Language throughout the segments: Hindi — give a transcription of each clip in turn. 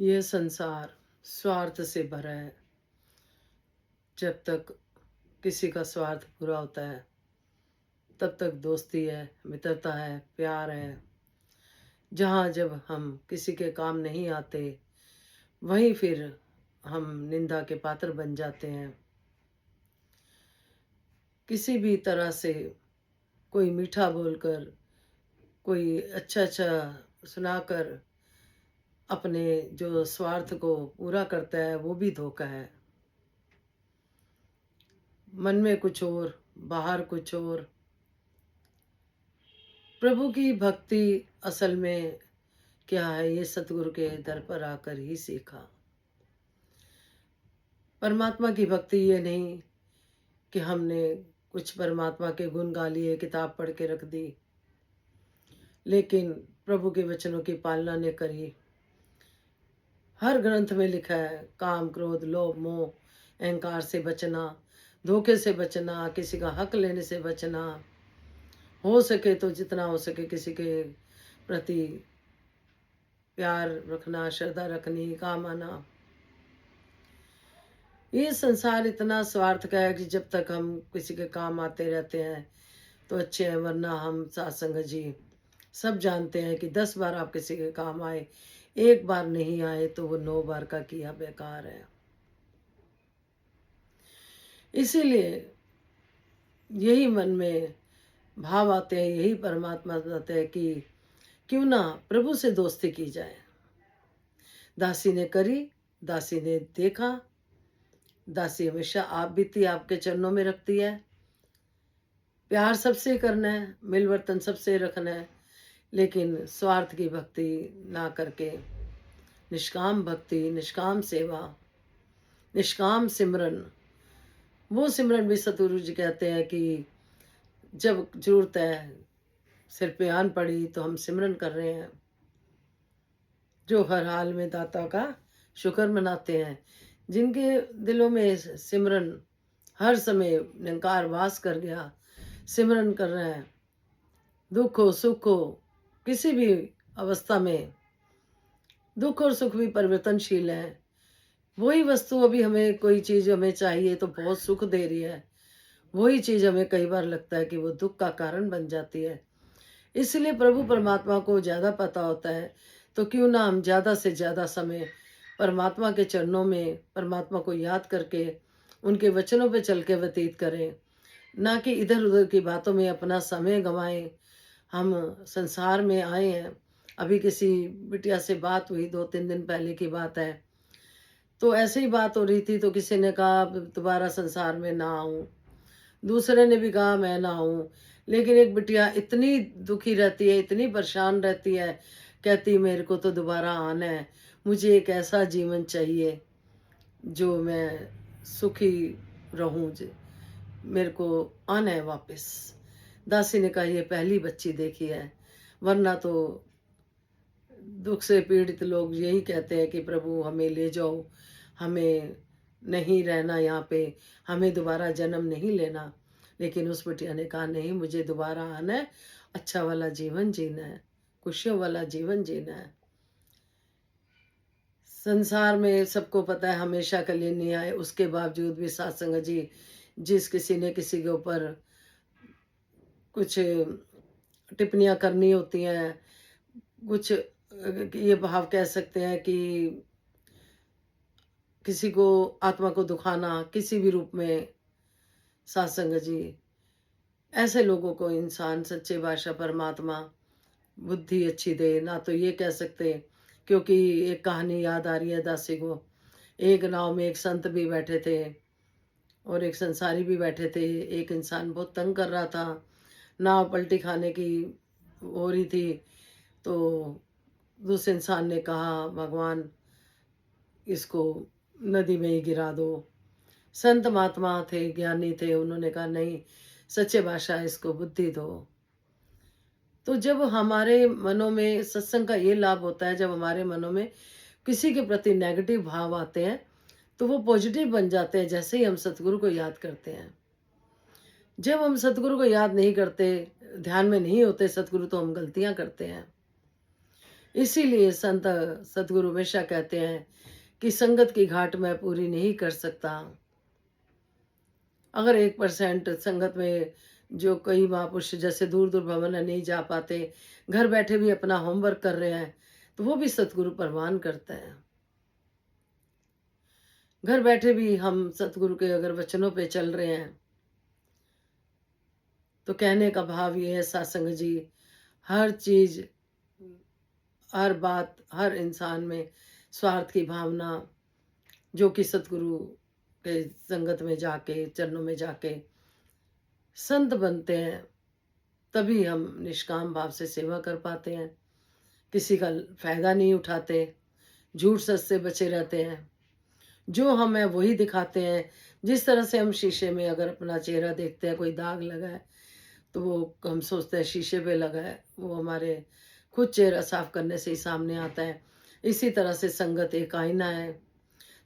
यह संसार स्वार्थ से भरा है। जब तक किसी का स्वार्थ पूरा होता है तब तक दोस्ती है, मित्रता है, प्यार है। जहाँ जब हम किसी के काम नहीं आते वहीं फिर हम निंदा के पात्र बन जाते हैं। किसी भी तरह से कोई मीठा बोलकर, कोई अच्छा अच्छा सुनाकर अपने जो स्वार्थ को पूरा करता है वो भी धोखा है। मन में कुछ और, बाहर कुछ और। प्रभु की भक्ति असल में क्या है, ये सतगुरु के दर पर आकर ही सीखा। परमात्मा की भक्ति ये नहीं कि हमने कुछ परमात्मा के गुण गा लिए, किताब पढ़ के रख दी, लेकिन प्रभु के वचनों की पालना ने करी। हर ग्रंथ में लिखा है काम, क्रोध, लोभ, मोह, अहंकार से बचना, धोखे से बचना, किसी का हक लेने से बचना, हो सके तो जितना हो सके किसी के प्रति प्यार रखना, श्रद्धा रखनी, काम आना। ये संसार इतना स्वार्थ का है कि जब तक हम किसी के काम आते रहते हैं तो अच्छे हैं, वरना हम सत्संग जी सब जानते हैं कि 10 बार आप किसी के काम आए, एक बार नहीं आए तो वो 9 बार का किया बेकार है। इसीलिए यही मन में भाव आते हैं, यही परमात्मा बताते हैं कि क्यों ना प्रभु से दोस्ती की जाए। दासी ने करी, दासी ने देखा, दासी हमेशा आप बीती आपके चरणों में रखती है। प्यार सबसे करना है, मिलवर्तन सबसे रखना है, लेकिन स्वार्थ की भक्ति ना करके निष्काम भक्ति, निष्काम सेवा, निष्काम सिमरन। वो सिमरन भी सतगुरु जी कहते हैं कि जब जरूरत है, सिर पे आन पड़ी तो हम सिमरन कर रहे हैं। जो हर हाल में दाता का शुक्र मनाते हैं, जिनके दिलों में सिमरन हर समय निरंकार वास कर गया, सिमरन कर रहे हैं, दुख हो सुख हो किसी भी अवस्था में, दुख और सुख भी परिवर्तनशील है। वही वस्तु अभी हमें कोई चीज हमें चाहिए तो बहुत सुख दे रही है, वही चीज हमें कई बार लगता है कि वो दुख का कारण बन जाती है। इसलिए प्रभु परमात्मा को ज़्यादा पता होता है, तो क्यों ना हम ज़्यादा से ज़्यादा समय परमात्मा के चरणों में परमात्मा को याद करके उनके वचनों पे चल के व्यतीत करें, ना कि इधर उधर की बातों में अपना समय गंवाएं। हम संसार में आए हैं। अभी किसी बिटिया से बात हुई, 2-3 दिन पहले की बात है, तो ऐसे ही बात हो रही थी तो किसी ने कहा अब दोबारा संसार में ना आऊं, दूसरे ने भी कहा मैं ना आऊं। लेकिन एक बिटिया इतनी दुखी रहती है, इतनी परेशान रहती है, कहती मेरे को तो दोबारा आना है, मुझे एक ऐसा जीवन चाहिए जो मैं सुखी रहूं, मेरे को आना है वापस। दासी ने कहा ये पहली बच्ची देखी है, वरना तो दुख से पीड़ित लोग यही कहते हैं कि प्रभु हमें ले जाओ, हमें नहीं रहना यहाँ पे, हमें दोबारा जन्म नहीं लेना। लेकिन उस बिटिया ने कहा नहीं, मुझे दोबारा आना है, अच्छा वाला जीवन जीना है, खुशियों वाला जीवन जीना है। संसार में सबको पता है हमेशा के लिए नहीं आए, उसके बावजूद भी सत्संग जी जिस किसी ने किसी के ऊपर कुछ टिप्पणियां करनी होती हैं, कुछ ये भाव कह सकते हैं कि किसी को आत्मा को दुखाना किसी भी रूप में, सत्संग जी ऐसे लोगों को इंसान सच्चे भाषा परमात्मा बुद्धि अच्छी दे। ना तो ये कह सकते, क्योंकि एक कहानी याद आ रही है दासी को। एक नाव में एक संत भी बैठे थे और एक संसारी भी बैठे थे। एक इंसान बहुत तंग कर रहा था, नाव पलटी खाने की हो रही थी, तो दूसरे इंसान ने कहा भगवान इसको नदी में ही गिरा दो। संत महात्मा थे, ज्ञानी थे, उन्होंने कहा नहीं, सच्चे भाषा इसको बुद्धि दो। तो जब हमारे मनों में सत्संग का ये लाभ होता है, जब हमारे मनों में किसी के प्रति नेगेटिव भाव आते हैं तो वो पॉजिटिव बन जाते हैं जैसे ही हम सतगुरु को याद करते हैं। जब हम सतगुरु को याद नहीं करते, ध्यान में नहीं होते सतगुरु, तो हम गलतियां करते हैं। इसीलिए संत सतगुरु हमेशा कहते हैं कि संगत की घाट मैं पूरी नहीं कर सकता। अगर 1% संगत में जो कई महापुरुष जैसे दूर दूर भवन नहीं जा पाते, घर बैठे भी अपना होमवर्क कर रहे हैं, तो वो भी सतगुरु प्रवान करते हैं। घर बैठे भी हम सतगुरु के अगर वचनों पे चल रहे हैं, तो कहने का भाव ये है सत्संग जी, हर चीज, हर बात, हर इंसान में स्वार्थ की भावना, जो कि सतगुरु के संगत में जाके, चरणों में जाके संत बनते हैं, तभी हम निष्काम भाव से सेवा कर पाते हैं। किसी का फायदा नहीं उठाते, झूठ सच से बचे रहते हैं। जो हम है वही दिखाते हैं। जिस तरह से हम शीशे में अगर अपना चेहरा देखते हैं, कोई दाग लगा है, तो वो हम सोचते हैं शीशे पे लगा है, वो हमारे खुद चेहरा साफ करने से ही सामने आता है। इसी तरह से संगत एक आईना है।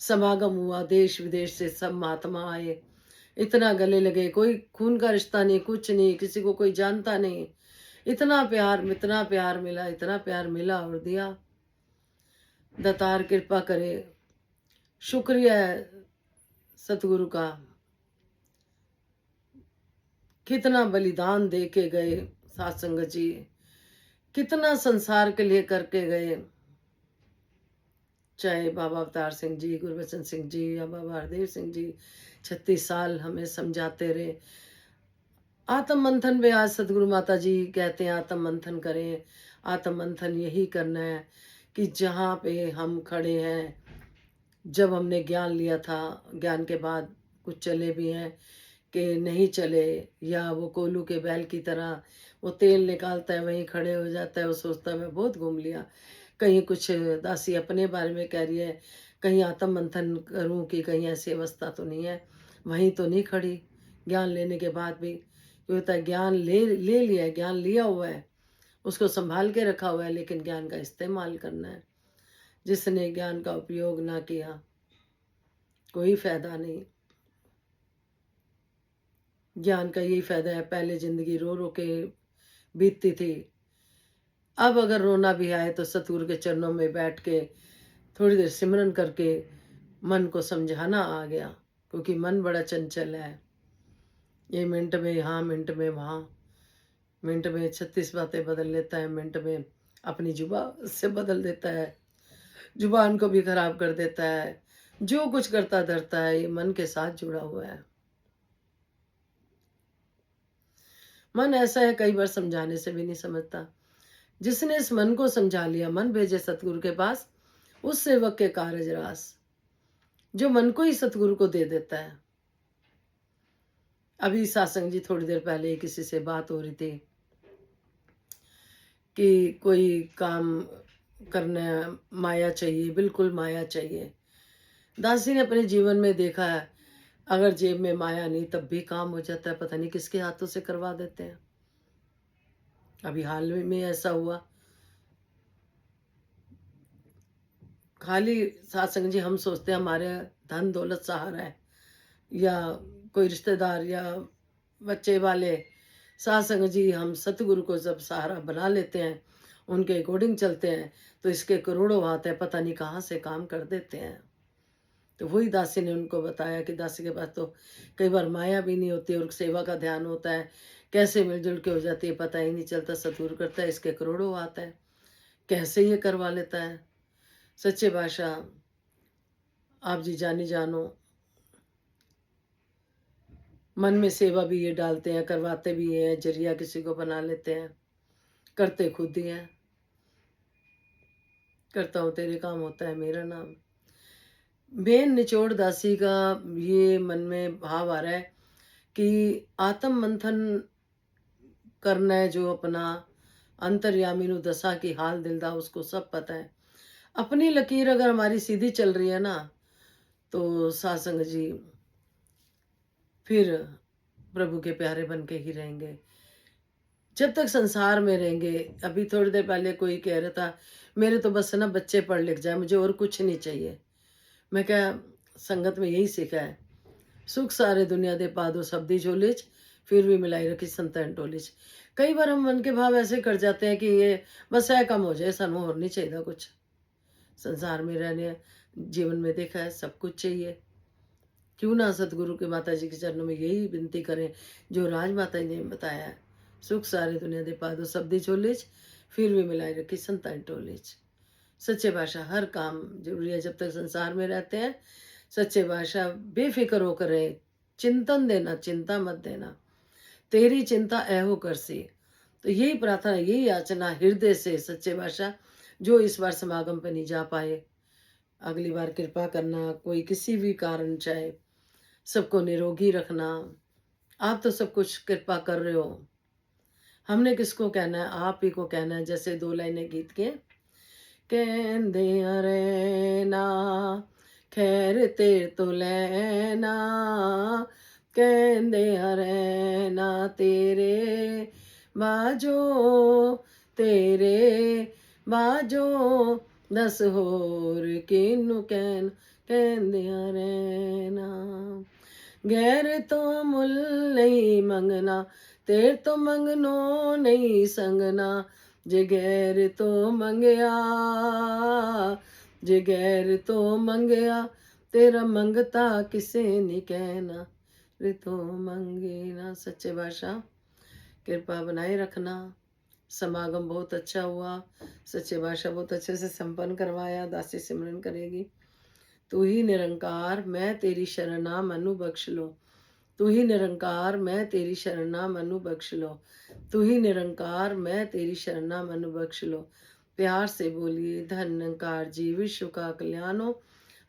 समागम हुआ, देश विदेश से सब महात्मा आए, इतना गले लगे, कोई खून का रिश्ता नहीं, कुछ नहीं, किसी को कोई जानता नहीं, इतना प्यार, इतना प्यार मिला, इतना प्यार मिला और दिया। दातार कृपा करे, शुक्रिया है सतगुरु का, कितना बलिदान दे के गए सात संगत जी, कितना संसार के लिए करके गए। चाहे बाबा अवतार सिंह जी, गुरबचन सिंह जी या बाबा हरदेव सिंह जी 36 साल हमें समझाते रहे। आत्म मंथन में आज सतगुरु माता जी कहते हैं आत्म मंथन करें। आत्म मंथन यही करना है कि जहाँ पे हम खड़े हैं, जब हमने ज्ञान लिया था, ज्ञान के बाद कुछ चले भी हैं कि नहीं चले, या वो कोल्हू के बैल की तरह वो तेल निकालता है वहीं खड़े हो जाता है, वो सोचता है मैं बहुत घूम लिया। कहीं कुछ दासी अपने बारे में कह रही है, कहीं आत्म मंथन करूं कि कहीं ऐसी अवस्था तो नहीं है, वहीं तो नहीं खड़ी। ज्ञान लेने के बाद भी ये होता है, ज्ञान ले लिया है, ज्ञान लिया हुआ है, उसको संभाल के रखा हुआ है, लेकिन ज्ञान का इस्तेमाल करना है। जिसने ज्ञान का उपयोग ना किया, कोई फायदा नहीं। ज्ञान का यही फायदा है, पहले जिंदगी रो रो के बीतती थी, अब अगर रोना भी आए तो सतगुरु के चरणों में बैठ के थोड़ी देर सिमरन करके मन को समझाना आ गया, क्योंकि मन बड़ा चंचल है। ये मिनट में यहाँ, मिनट में वहाँ, मिनट में 36 बातें बदल लेता है, मिनट में अपनी जुबान से बदल देता है, जुबान को भी खराब कर देता है। जो कुछ करता धरता है ये मन के साथ जुड़ा हुआ है। मन ऐसा है, कई बार समझाने से भी नहीं समझता। जिसने इस मन को समझा लिया, मन भेजे सतगुरु के पास, उस सेवक के कारज रास, जो मन को ही सतगुरु को दे देता है। अभी सत्संग जी थोड़ी देर पहले किसी से बात हो रही थी कि कोई काम करना, माया चाहिए, बिल्कुल माया चाहिए। दासी ने अपने जीवन में देखा है, अगर जेब में माया नहीं तब भी काम हो जाता है, पता नहीं किसके हाथों से करवा देते हैं। अभी हाल में ऐसा हुआ। खाली सत्संग जी हम सोचते हैं हमारे धन दौलत सहारा है, या कोई रिश्तेदार या बच्चे वाले। सत्संग जी हम सतगुरु को जब सहारा बना लेते हैं, उनके अकॉर्डिंग चलते हैं, तो इसके करोड़ों हाथ है, पता नहीं कहाँ से काम कर देते हैं। तो वही दासी ने उनको बताया कि दासी के पास तो कई बार माया भी नहीं होती और सेवा का ध्यान होता है, कैसे मिलजुल के हो जाती है पता ही नहीं चलता। सतगुरु करता है, इसके करोड़ों हाथ है, कैसे ये करवा लेता है। सच्चे बादशाह आप जी जानी जानो, मन में सेवा भी ये डालते हैं, करवाते भी हैं, जरिया किसी को बना लेते हैं, करते खुद ही हैं। करता हूँ तेरे काम, होता है मेरा नाम। मेन निचोड़ दासी का ये मन में भाव आ रहा है कि आत्म मंथन करना है, जो अपना अंतर्यामी नु दशा की हाल दिलदा उसको सब पता है। अपनी लकीर अगर हमारी सीधी चल रही है ना, तो सत्संग जी फिर प्रभु के प्यारे बन के ही रहेंगे। जब तक संसार में रहेंगे, अभी थोड़ी देर पहले कोई कह रहा था मेरे तो बस ना बच्चे पढ़ लिख जाए, मुझे और कुछ नहीं चाहिए। मैं क्या, संगत में यही सीखा है, सुख सारे दुनिया दे पादो शब्दी झोले च, फिर भी मिलाई रखी संतन टोली च। कई बार हम मन के भाव ऐसे कर जाते हैं कि ये बस है कम हो जाए, सानू और नहीं चाहिए कुछ। संसार में रहने, जीवन में देखा है सब कुछ चाहिए। क्यों ना सतगुरु के माता जी के चरणों में यही विनती करें जो राजमाता जी ने बताया है। सुख सारी दुनिया दे पादो सब्दी चोलीच, फिर भी मिलाई रखी संतान टोलीच। सच्चे भाषा हर काम जरूरी है जब तक संसार में रहते हैं। सच्चे भाषा बेफिक्र होकर रहे, चिंतन देना, चिंता मत देना, तेरी चिंता ऐहो करसी। तो यही प्रार्थना, यही याचना हृदय से सच्चे भाषा, जो इस बार समागम पे नहीं जा पाए, अगली बार कृपा करना, कोई किसी भी कारण चाहे, सबको निरोगी रखना। आप तो सब कुछ कृपा कर रहे हो, हमने किसको कहना है, आप ही को कहना है। जैसे दो लाइनें गीत के, कहंदे रहना खैर तेर तो लेना, कहंदे रहना तेरे बाजो, तेरे बाजो दस होर किनू कहन, कहंदे रहना। गैर तो मुल नहीं मंगना, तेर तो मंगनो नहीं संगना, जे गैर तो मंगया, जे गैर तो मंगया, तेरा मंगता किसे नहीं कहना, रे तो मंगे ना। सच्चे भाषा कृपा बनाए रखना। समागम बहुत अच्छा हुआ, सच्चे भाषा बहुत अच्छे से संपन्न करवाया। दासी सिमरन करेगी। तू ही निरंकार मैं तेरी शरणा मनु बख्श लो, तू ही निरंकार मैं तेरी शरणा मनु बख्श लो, तू ही निरंकार मैं तेरी शरणा मनु बख्श लो। प्यार से बोलिए, धन्यकार जी, विश्व का कल्याण हो,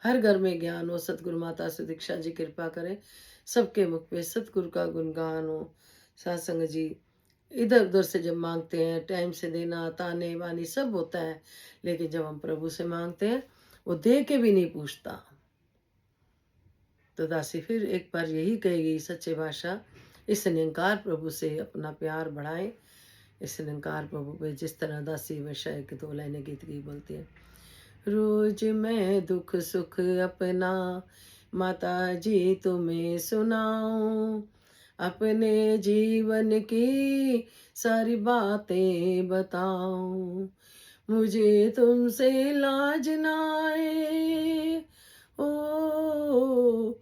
हर घर में ज्ञान हो। सतगुरु माता सुदीक्षा जी कृपा करें, सबके मुख पे सतगुरु का गुणगान हो। सत्संग जी इधर उधर से जब मांगते हैं, टाइम से देना, ताने बानी सब होता है, लेकिन जब हम प्रभु से मांगते हैं, वो दे के भी नहीं पूछता। तो दासी फिर एक बार यही कहेगी, सच्चे भाषा इस निरंकार प्रभु से अपना प्यार बढ़ाएं। इस निरंकार प्रभु पे जिस तरह दासी हमेशा एक दो लाइनें गीत की बोलती है, रोज मैं दुख सुख अपना माता जी तुम्हें सुनाऊं, अपने जीवन की सारी बातें बताऊं, मुझे तुमसे लाज ना आए, ओ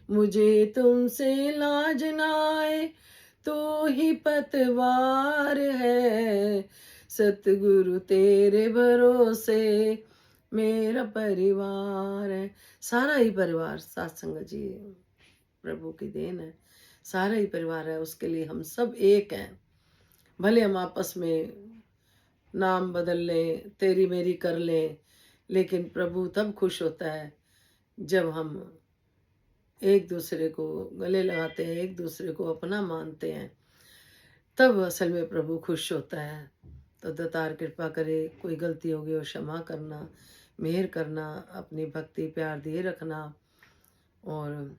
मुझे तुमसे लाज ना आए, तो ही पतवार है, सतगुरु तेरे भरोसे मेरा परिवार है। सारा ही परिवार सत्संग जी प्रभु की देन है, सारा ही परिवार है, उसके लिए हम सब एक हैं। भले हम आपस में नाम बदल लें, तेरी मेरी कर लें, लेकिन प्रभु तब खुश होता है जब हम एक दूसरे को गले लगाते हैं, एक दूसरे को अपना मानते हैं, तब असल में प्रभु खुश होता है। तो दातार कृपा करे, कोई गलती हो गई हो क्षमा करना, मेहर करना, अपनी भक्ति प्यार दिए रखना। और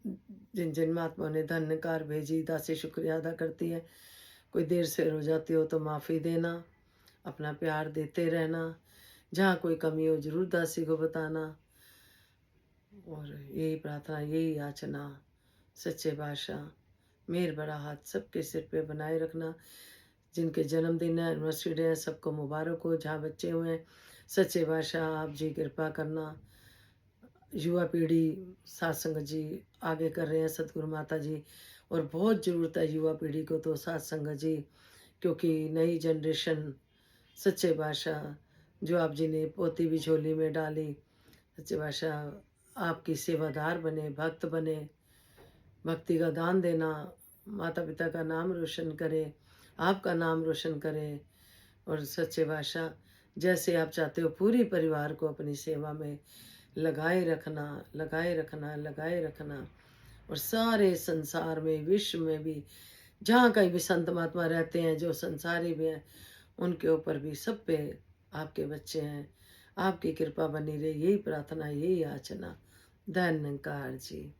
जिन जिन महात्माओं ने धन्यकार भेजी, दासी शुक्रिया अदा करती है। कोई देर से हो जाती हो तो माफ़ी देना, अपना प्यार देते रहना, जहाँ कोई कमी हो जरूर दासी को बताना। और यही प्रार्थना, यही याचना, सच्चे भाषा मेहर भरा हाथ सबके सिर पे बनाए रखना। जिनके जन्मदिन है, एनिवर्सरी है, सबको मुबारक हो। जहाँ बच्चे हुए हैं, सच्चे भाषा आप जी कृपा करना। युवा पीढ़ी सत्संग जी आगे कर रहे हैं सतगुरु माता जी, और बहुत ज़रूरत है युवा पीढ़ी को तो सत्संग जी, क्योंकि नई जनरेशन सच्चे भाषा जो आप जी ने पोती भी झोली में डाली, सच्चे भाषा आपकी सेवादार बने, भक्त बने, भक्ति का दान देना, माता पिता का नाम रोशन करे, आपका नाम रोशन करे। और सच्चे भाषा जैसे आप चाहते हो पूरी परिवार को अपनी सेवा में लगाए रखना, लगाए रखना, लगाए रखना। और सारे संसार में, विश्व में भी जहाँ कहीं भी संत महात्मा रहते हैं, जो संसारी भी हैं, उनके ऊपर भी सब पे आपके बच्चे हैं, आपकी कृपा बनी रहे, यही प्रार्थना, यही याचना। धन्यकार जी।